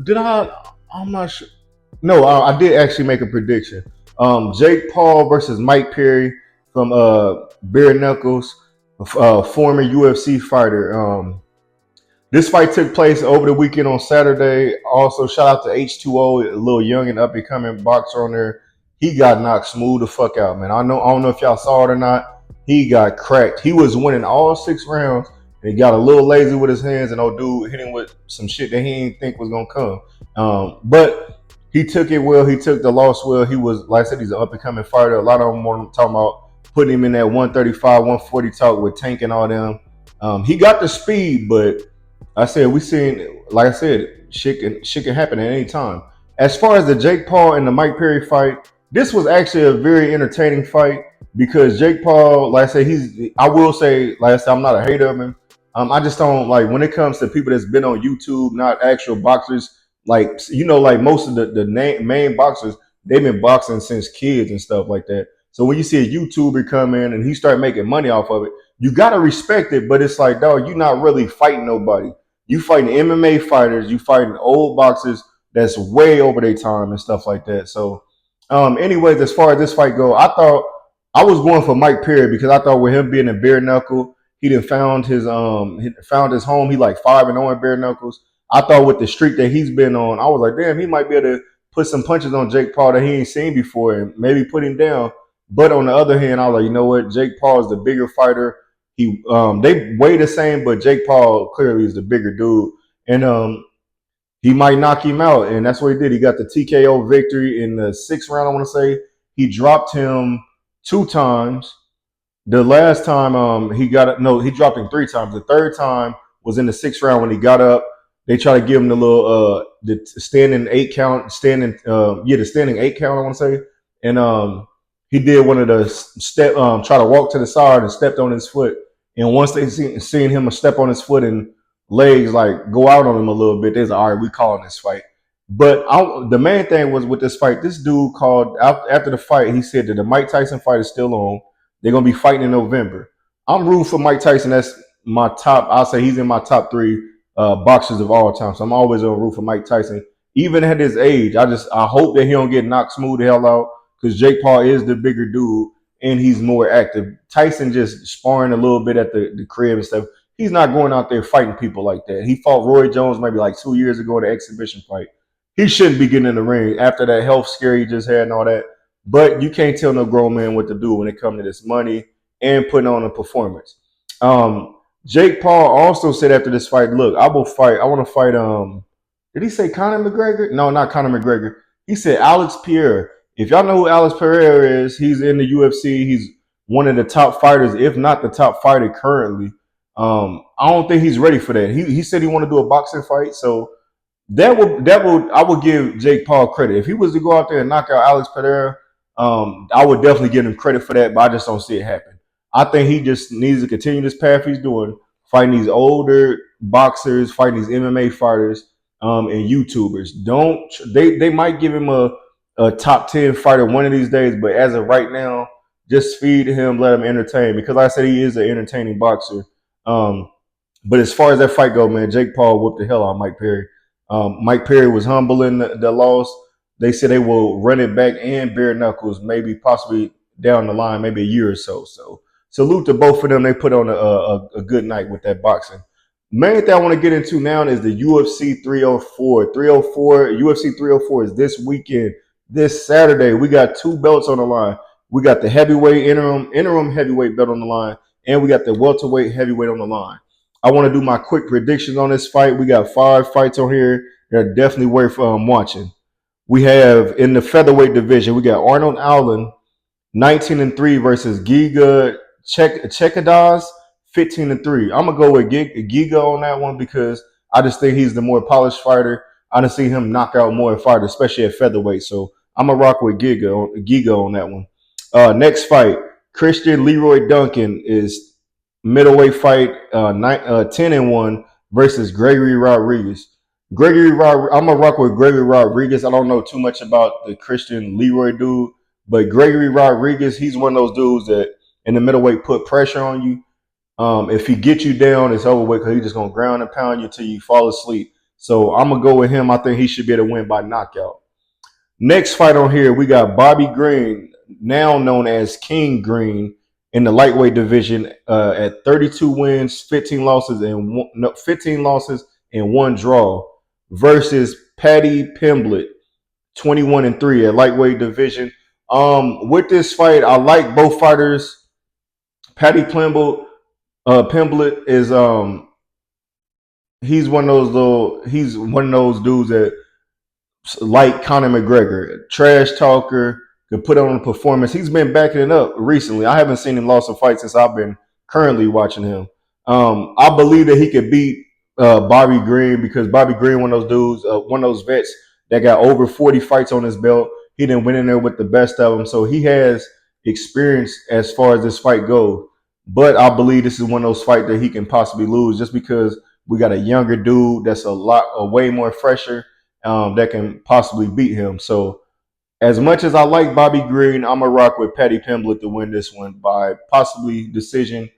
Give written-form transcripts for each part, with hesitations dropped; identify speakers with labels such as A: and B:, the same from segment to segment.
A: Did I? I'm not sure. No, I did actually make a prediction. Jake Paul versus Mike Perry from Bare Knuckles, former UFC fighter. This fight took place over the weekend on Saturday. Also, shout out to H2O, a little young and up and coming boxer on there. He got knocked smooth the fuck out, man. I don't know if y'all saw it or not. He got cracked. He was winning all 6 rounds, and he got a little lazy with his hands, and old dude hit him with some shit that he didn't think was gonna come. But he took it well. He took the loss well. He was, like I said, he's an up and coming fighter. A lot of them were talking about putting him in that 135, 140 talk with Tank and all them. He got the speed, but I said we seen, like I said, shit can happen at any time. As far as the Jake Paul and the Mike Perry fight, this was actually a very entertaining fight because Jake Paul, like I said, I will say, like I said, I'm not a hater of him. I just don't like when it comes to people that's been on YouTube, not actual boxers. Like like most of the main boxers, they've been boxing since kids and stuff like that. So when you see a YouTuber come in and he start making money off of it, you gotta respect it. But it's like, dog, you're not really fighting nobody. You fighting MMA fighters, you fighting old boxers that's way over their time and stuff like that. So, anyways, as far as this fight go, I thought I was going for Mike Perry because I thought with him being a bare knuckle, he done found his home. He like 5-0 in bare knuckles. I thought with the streak that he's been on, I was like, damn, he might be able to put some punches on Jake Paul that he ain't seen before and maybe put him down. But on the other hand, I was like, you know what, Jake Paul is the bigger fighter. They weigh the same, but Jake Paul clearly is the bigger dude, and he might knock him out, and that's what he did. He got the TKO victory in the 6th round. I want to say he dropped him 2 times. The last time he got it, no, he dropped him 3 times. The third time was in the 6th round when he got up. They try to give him the little the standing 8 count, the standing 8 count. I want to say, and he did one of the try to walk to the side and stepped on his foot. And once they seen him step on his foot and legs like go out on him a little bit, they're like, all right, we calling this fight. But the main thing was with this fight, this dude called after the fight, he said that the Mike Tyson fight is still on. They're gonna be fighting in November. I'm rooting for Mike Tyson. That's my top. I'll say he's in my top 3 boxers of all time. So I'm always on root for Mike Tyson, even at his age. I hope that he don't get knocked smooth the hell out because Jake Paul is the bigger dude and he's more active. Tyson just sparring a little bit at the crib and stuff. He's not going out there fighting people like that. He fought Roy Jones maybe like 2 years ago in an exhibition fight. He shouldn't be getting in the ring after that health scare he just had and all that. But you can't tell no grown man what to do when it comes to this money and putting on a performance. Jake Paul also said after this fight, look, I will fight. I want to fight. Did he say Conor McGregor? No, not Conor McGregor. He said Alex Pierre. If y'all know who Alex Pereira is, he's in the UFC. He's one of the top fighters, if not the top fighter currently. I don't think he's ready for that. He said he want to do a boxing fight, so I would give Jake Paul credit. If he was to go out there and knock out Alex Pereira, I would definitely give him credit for that, but I just don't see it happen. I think he just needs to continue this path he's doing, fighting these older boxers, fighting these MMA fighters, and YouTubers. They might give him a top 10 fighter one of these days, but as of right now, just feed him, let him entertain. Because like I said, he is an entertaining boxer. But as far as that fight go, man, Jake Paul whooped the hell out of Mike Perry. Mike Perry was humble in the loss. They said they will run it back and bare knuckles, maybe possibly down the line, maybe a year or so. So salute to both of them. They put on a good night with that boxing. Main thing I want to get into now is the UFC 304. UFC 304 is this weekend, this Saturday. We got 2 belts on the line. We got the heavyweight interim heavyweight belt on the line, and we got the welterweight heavyweight on the line. I want to do my quick predictions on this fight. We got 5 fights on here that are definitely worth watching. We have in the featherweight division, we got Arnold Allen, 19-3 versus Giga Chekadaz, 15-3. I'm gonna go with Giga on that one because I just think he's the more polished fighter. I done see him knock out more fighters, especially at featherweight. So I'm gonna rock with Giga on that one. Next fight, Christian Leroy Duncan is middleweight fight, 10-1 versus Gregory Rodriguez. I'm gonna rock with Gregory Rodriguez. I don't know too much about the Christian Leroy dude, but Gregory Rodriguez, he's one of those dudes that in the middleweight put pressure on you. If he gets you down, it's over with because he's just gonna ground and pound you till you fall asleep. So I'm gonna go with him. I think he should be able to win by knockout. Next fight on here, we got Bobby Green, now known as King Green, in the lightweight division at 32 wins, 15 losses, and 15 losses and one draw, versus Paddy Pimblett, 21-3 at lightweight division. With this fight, I like both fighters. Paddy Pimblett is he's one of those dudes that, like Conor McGregor, trash talker, could put on a performance. He's been backing it up recently. I haven't seen him lost a fight since I've been currently watching him. I believe that he could beat Bobby Green, because Bobby Green, one of those dudes, one of those vets that got over 40 fights on his belt. He didn't win in there with the best of them, so he has experience as far as this fight goes. But I believe this is one of those fights that he can possibly lose, just because we got a younger dude that's a way more fresher, that can possibly beat him. So as much as I like Bobby Green, I'm gonna rock with Paddy Pimblett to win this one by possibly decision.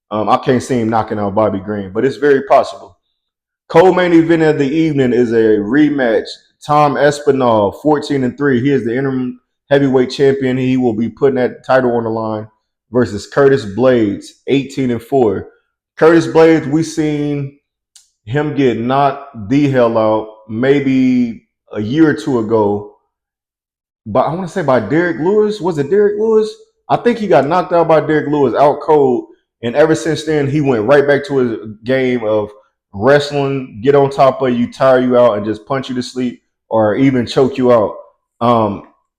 A: I can't see him knocking out Bobby Green, but it's very possible. Co-main event of the evening is a rematch. Tom Espinal, 14-3. He is the interim heavyweight champion. He will be putting that title on the line versus Curtis Blades, 18-4. Curtis Blades, we seen him get knocked the hell out maybe a year or two ago, but I want to say by Derek Lewis. Was it Derek Lewis? I think he got knocked out by Derek Lewis out cold, and ever since then he went right back to his game of wrestling, get on top of you, tire you out, and just punch you to sleep or even choke you out.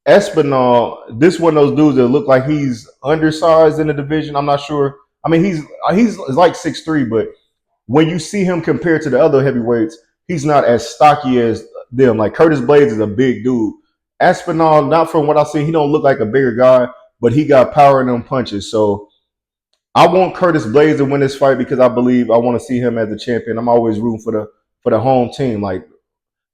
A: Espinal, this one of those dudes that look like he's undersized in the division. I'm not sure. I mean, he's like 6'3", but when you see him compared to the other heavyweights, he's not as stocky as them. Like Curtis Blades is a big dude. Aspinall, not from what I see, he don't look like a bigger guy, but he got power in them punches. So I want Curtis Blades to win this fight because I want to see him as the champion. I'm always rooting for the home team, like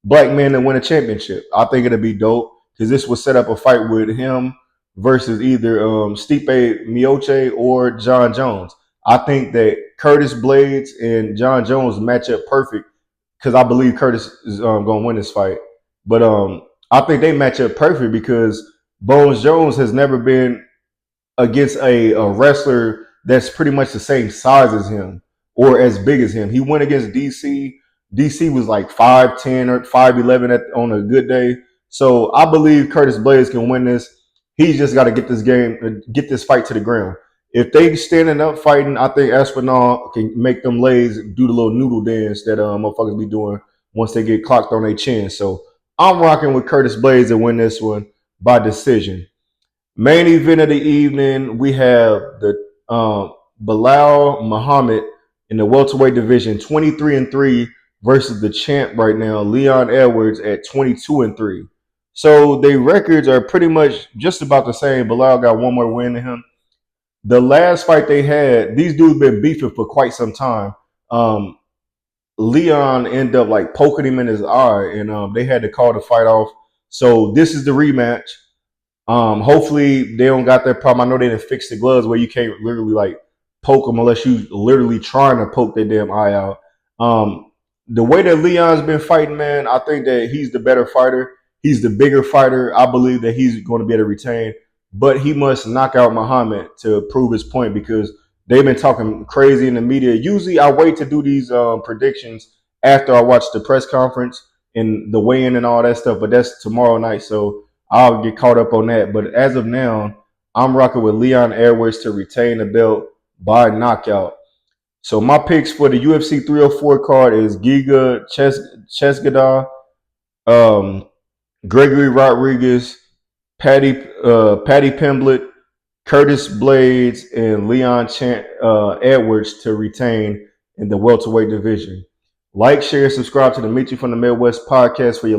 A: black men that win a championship. I think it'll be dope because this would set up a fight with him versus either Stipe Miocic or John Jones. I think that Curtis Blades and John Jones match up perfect because I believe Curtis is going to win this fight. But I think they match up perfect because Bones Jones has never been against a wrestler that's pretty much the same size as him or as big as him. He went against DC. DC was like 5'10" or 5'11" on a good day. So I believe Curtis Blades can win this. He's just got to get this fight to the ground. If they standing up fighting, I think Aspinall can make them legs do the little noodle dance that motherfuckers be doing once they get clocked on their chin. So I'm rocking with Curtis Blades to win this one by decision. Main event of the evening, we have the Bilal Muhammad in the welterweight division, 23-3, versus the champ right now, Leon Edwards, at 22-3. So their records are pretty much just about the same. Bilal got one more win than him. The last fight they had, these dudes been beefing for quite some time. Leon ended up like poking him in his eye, and they had to call the fight off. So this is the rematch. Hopefully they don't got that problem. I know they didn't fix the gloves where you can't literally like poke them unless you literally trying to poke their damn eye out. The way that Leon's been fighting, man, I think that he's the better fighter. He's the bigger fighter. I believe that he's going to be able to retain, but he must knock out Muhammad to prove his point because they've been talking crazy in the media. Usually I wait to do these predictions after I watch the press conference and the weigh-in and all that stuff, but that's tomorrow night. So I'll get caught up on that. But as of now, I'm rocking with Leon Edwards to retain the belt by knockout. So my picks for the UFC 304 card is Giga Chesgada, Gregory Rodriguez, Paddy Pimblett, Curtis Blades, and Leon Edwards to retain in the welterweight division. Like, share, subscribe to the Meet You from the Midwest podcast for your